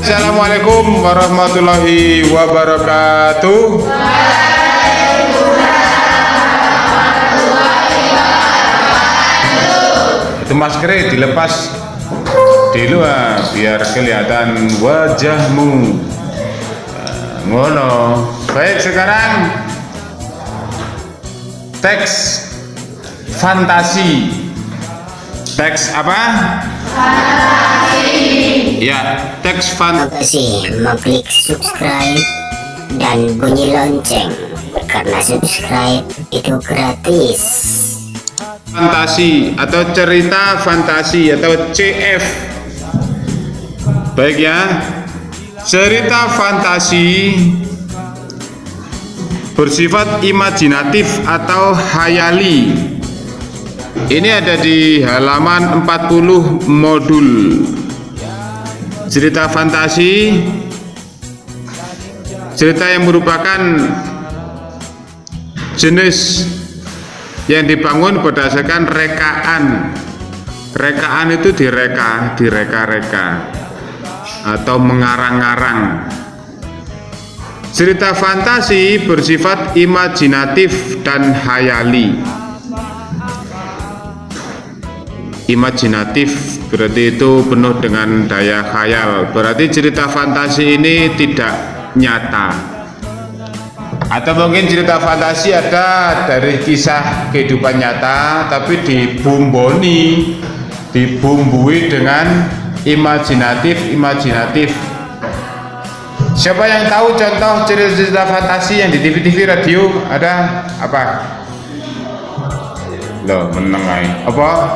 Assalamualaikum warahmatullahi wabarakatuh. Itu maskernya dilepas dulu biar kelihatan wajahmu. Ngono. Baik, sekarang teks fantasi. Teks apa? Fantasi. Ya, teks fantasi. Mengklik subscribe dan bunyi lonceng karena subscribe itu gratis. Fantasi atau cerita fantasi atau CF. Baik ya. Cerita fantasi bersifat imajinatif atau khayali. Ini ada di halaman 40 modul. Cerita fantasi, cerita yang merupakan jenis yang dibangun berdasarkan rekaan. Rekaan itu direka-reka atau mengarang-arang. Cerita fantasi bersifat imajinatif dan khayali. Imajinatif berarti itu penuh dengan daya khayal. Berarti cerita fantasi ini tidak nyata. Atau mungkin cerita fantasi ada dari kisah kehidupan nyata tapi dibumbui dengan imajinatif. Siapa yang tahu contoh cerita fantasi yang di TV radio ada apa? Loh, meneng ae. Apa?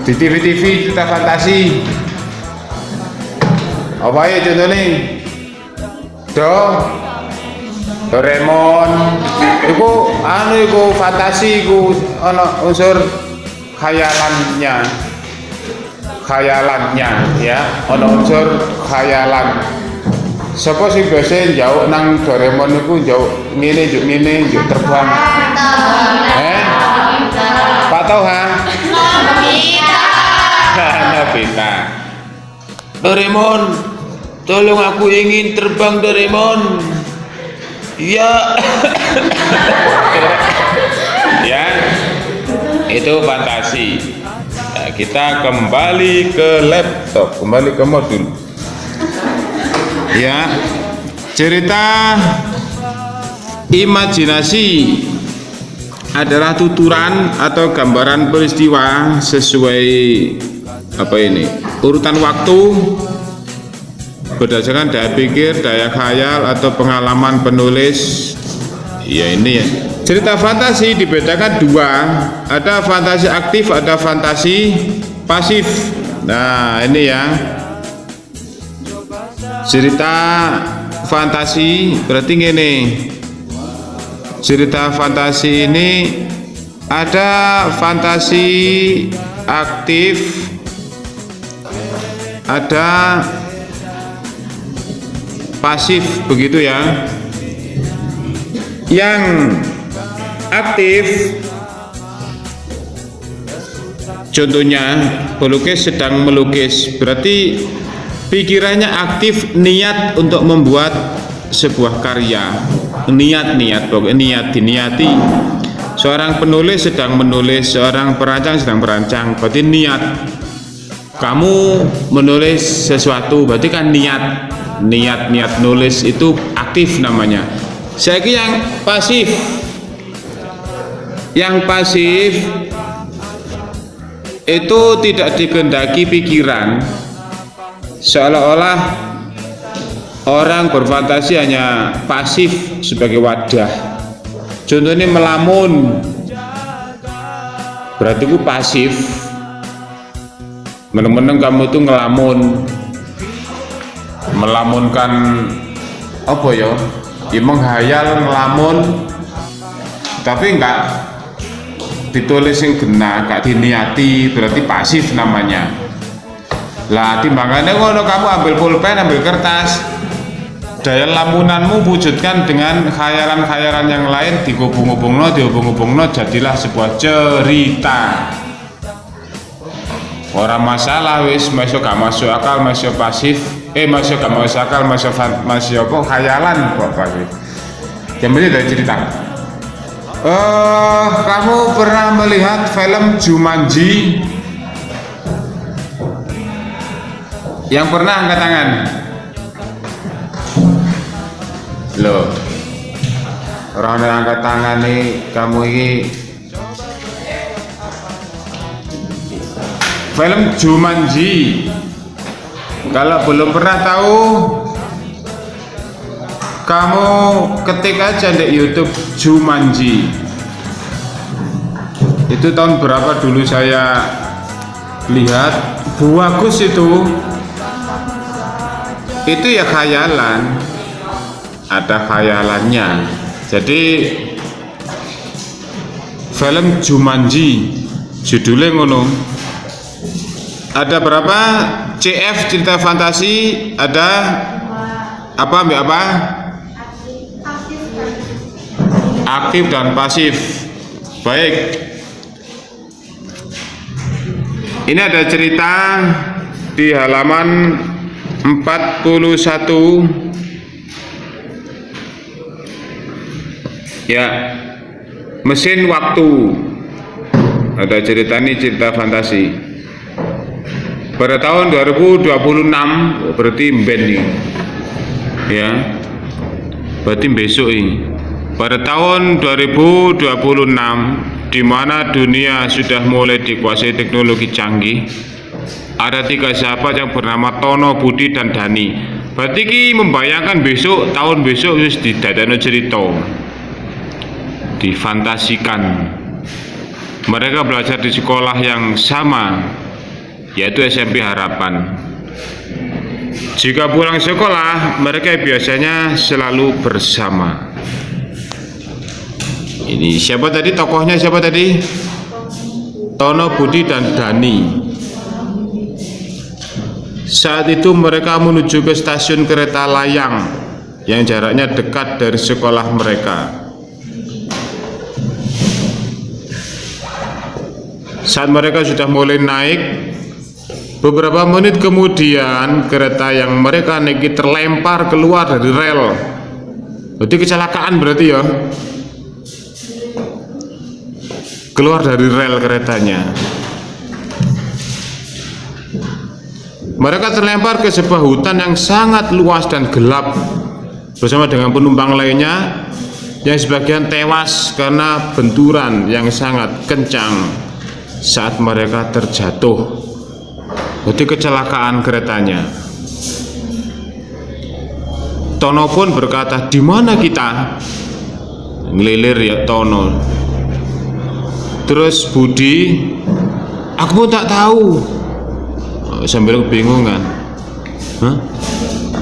Di TV cerita fantasi. Apa ya contohnya? Doraemon. Iku fantasi iku ana unsur khayalannya ya, ana unsur khayalan. Sapa sing biasa njauk nang Doraemon iku njauk ngene njuk terbang. Pak Toha. Nobita. Doraemon, tolong aku ingin terbang Doraemon. Ya. Ya. Itu fantasi. Nah, kita kembali ke laptop, kembali ke modul. Ya. Cerita imajinasi adalah tuturan atau gambaran peristiwa sesuai urutan waktu berdasarkan daya pikir, daya khayal atau pengalaman penulis. Ya ini ya. Cerita fantasi dibedakan dua, ada fantasi aktif, ada fantasi pasif. Nah ini ya, cerita fantasi berarti gini. Cerita fantasi ini ada fantasi aktif, ada pasif, begitu ya. Yang aktif contohnya pelukis sedang melukis, berarti pikirannya aktif, niat untuk membuat sebuah karya. Niat pokoknya diniati. Seorang penulis sedang menulis, seorang perancang sedang merancang, berarti niat. Kamu menulis sesuatu berarti kan niat nulis itu aktif namanya. Saya kira yang pasif itu tidak dikehendaki pikiran, seolah-olah orang berfantasi hanya pasif sebagai wadah. Contohnya melamun, berarti itu pasif. Meneng-meneng kamu itu melamunkan apa ya? Ya menghayal ngelamun, tapi enggak ditulis yang gena, enggak diniati, berarti pasif namanya. Lah timbangannya kalau kamu ambil pulpen, ambil kertas, daya lamunanmu wujudkan dengan khayalan-khayalan yang lain, dihubung-hubungno, jadilah sebuah cerita. Orang masalah wis masuk gak masuk akal, masuk pasif, masuk gak masuk akal, masuk apa khayalan kok pasif. Yang penting dari cerita. Kamu pernah melihat film Jumanji? Yang pernah angkat tangan. Loh, orang yang angkat tangan nih, kamu ini film Jumanji. Kalau belum pernah tahu, kamu ketik aja di YouTube Jumanji. Itu tahun berapa dulu saya lihat, bagus itu. Itu ya khayalan, ada khayalannya. Jadi film Jumanji judulnya ngono. Ada berapa? CF cerita fantasi, ada apa mbak apa? Aktif dan pasif. Baik. Ini ada cerita di halaman 41. Ya, mesin waktu. Ada cerita ini, cerita fantasi. Pada tahun 2026, berarti ben nih. Ya. Berarti besok ini. Pada tahun 2026, di mana dunia sudah mulai dikuasai teknologi canggih, ada 3 sahabat yang bernama Tono, Budi, dan Dani. Berarti ki membayangkan besok, tahun besok harus didadano cerita, difantasikan. Mereka belajar di sekolah yang sama, yaitu SMP Harapan. Jika pulang sekolah, mereka biasanya selalu bersama. Ini siapa tadi tokohnya? Siapa tadi? Tono, Budi, dan Dani. Saat itu mereka menuju ke stasiun kereta layang yang jaraknya dekat dari sekolah mereka. Saat mereka sudah mulai naik, beberapa menit kemudian kereta yang mereka naiki terlempar keluar dari rel. Berarti kecelakaan berarti ya. Keluar dari rel keretanya. Mereka terlempar ke sebuah hutan yang sangat luas dan gelap bersama dengan penumpang lainnya yang sebagian tewas karena benturan yang sangat kencang saat mereka terjatuh. Berarti kecelakaan keretanya. Tono pun berkata, "Di mana kita?" Ngelilir ya Tono. Terus Budi, "Aku pun tak tahu." Sambil kebingungan.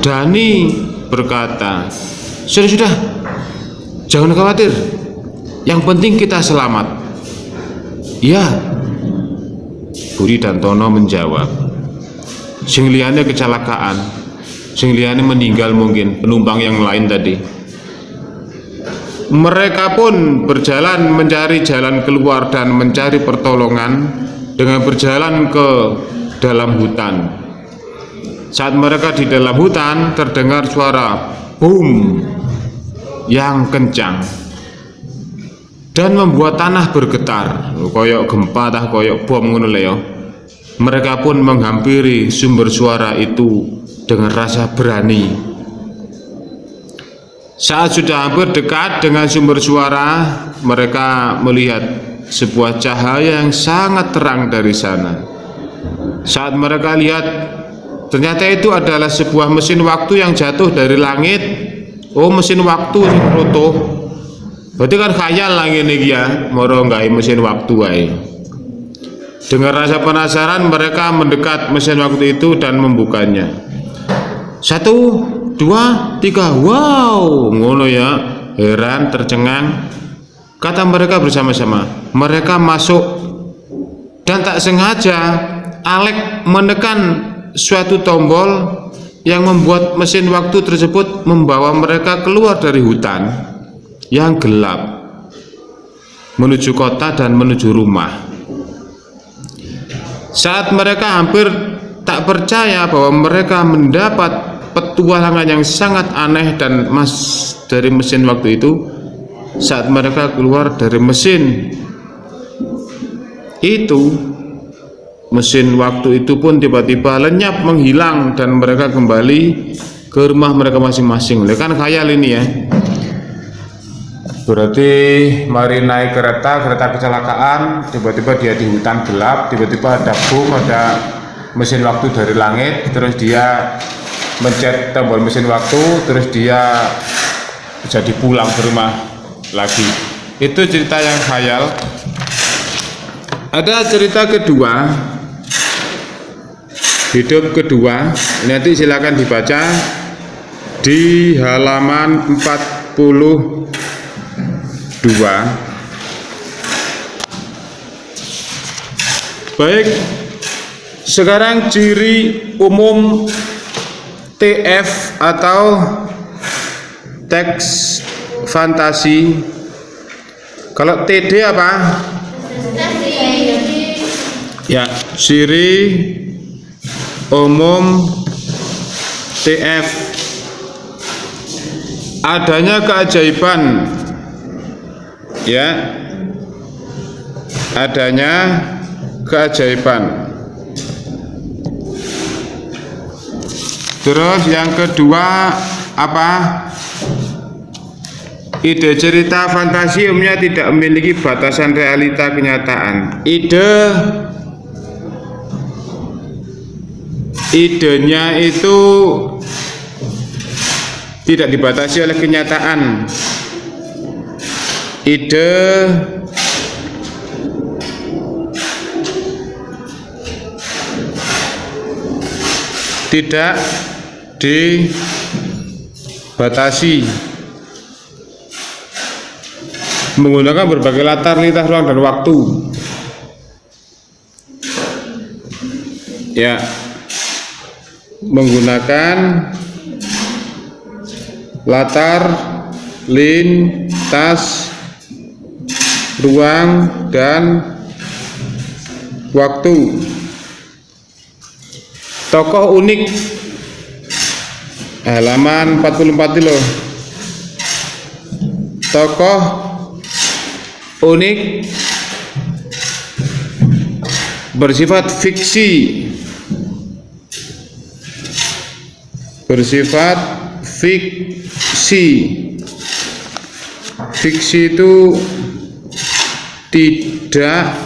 Dani berkata, Sudah, jangan khawatir, yang penting kita selamat." "Ya," Budi dan Tono menjawab. Sing liyane kecelakaan, sing liyane meninggal mungkin, penumpang yang lain tadi. Mereka pun berjalan mencari jalan keluar dan mencari pertolongan dengan berjalan ke dalam hutan. Saat mereka di dalam hutan, terdengar suara boom yang kencang dan membuat tanah bergetar, koyok gempa tah koyok bom ngono lho ya. Mereka pun menghampiri sumber suara itu dengan rasa berani. Saat sudah hampir dekat dengan sumber suara, mereka melihat sebuah cahaya yang sangat terang dari sana. Saat mereka lihat, ternyata itu adalah sebuah mesin waktu yang jatuh dari langit. Oh, mesin waktu sing roto. Berarti kan khayal lah ngene iki ya, moro gawe mesin waktu wae. Dengan rasa penasaran, mereka mendekat mesin waktu itu dan membukanya. 1, 2, 3, wow, ngono ya. Heran, tercengang, kata mereka bersama-sama. Mereka masuk dan tak sengaja Alek menekan suatu tombol yang membuat mesin waktu tersebut membawa mereka keluar dari hutan yang gelap menuju kota dan menuju rumah. Saat mereka hampir tak percaya bahwa mereka mendapat petualangan yang sangat aneh dan dari mesin waktu itu, saat mereka keluar dari mesin itu, mesin waktu itu pun tiba-tiba lenyap, menghilang, dan mereka kembali ke rumah mereka masing-masing. Kan khayal ini ya. Berarti mari naik kereta kecelakaan, tiba-tiba dia di hutan gelap, tiba-tiba ada boom, ada mesin waktu dari langit, terus dia mencet tombol mesin waktu, terus dia jadi pulang ke rumah lagi. Itu cerita yang khayal. Ada cerita kedua, hidup kedua, nanti silakan dibaca di halaman 42. Baik, sekarang ciri umum TF atau teks fantasi. Kalau TD apa? Ya, ciri umum TF, adanya keajaiban. Ya, adanya keajaiban. Terus yang kedua apa? Ide cerita fantasi umumnya tidak memiliki batasan realita kenyataan. Idenya itu tidak dibatasi oleh kenyataan. Ide tidak dibatasi, menggunakan berbagai latar lintas ruang dan waktu. Ya, menggunakan latar lintas ruang dan waktu. Tokoh unik, halaman 44 loh. Tokoh unik bersifat fiksi, bersifat fiksi. Fiksi itu tidak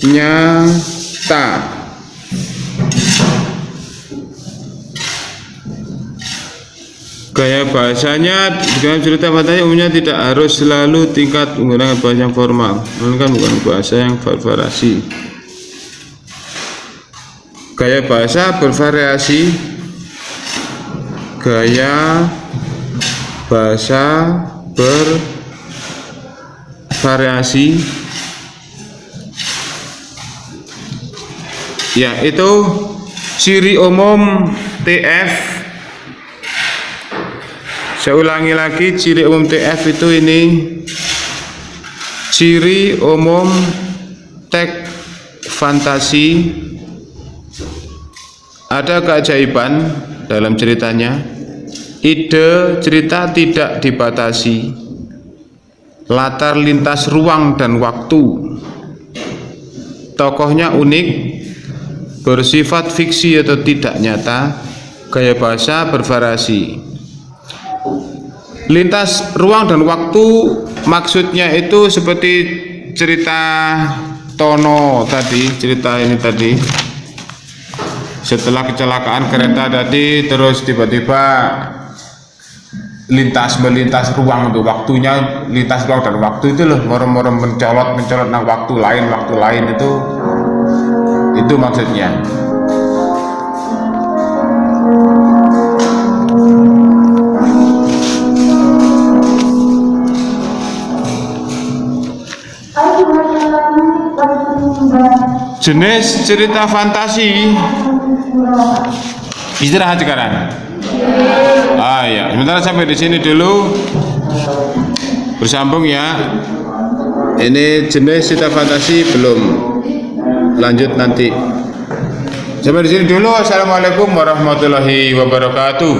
nyata. Gaya bahasanya dalam cerita fantasi umumnya tidak harus selalu tingkat menggunakan bahasa yang formal, melainkan bukan bahasa yang bervariasi. Gaya bahasa bervariasi. Gaya bahasa bervariasi. Ya, itu ciri umum TF. Saya ulangi lagi, ciri umum TF itu ini. Ciri umum teks fantasi, ada keajaiban dalam ceritanya. Ide cerita tidak dibatasi, latar lintas ruang dan waktu. Tokohnya unik, bersifat fiksi atau tidak nyata. Gaya bahasa bervariasi. Lintas ruang dan waktu maksudnya itu seperti cerita Tono tadi, cerita ini tadi. Setelah kecelakaan kereta tadi, terus tiba-tiba melintas ruang, untuk waktunya lintas ruang dan waktu itu loh, moro-moro mencolot nang waktu lain itu maksudnya. Jenis cerita fantasi. Istirahat sekarang. Ya, sementara sampai di sini dulu. Bersambung ya. Ini jenis cerita fantasi belum lanjut nanti. Sampai di sini dulu. Assalamualaikum warahmatullahi wabarakatuh.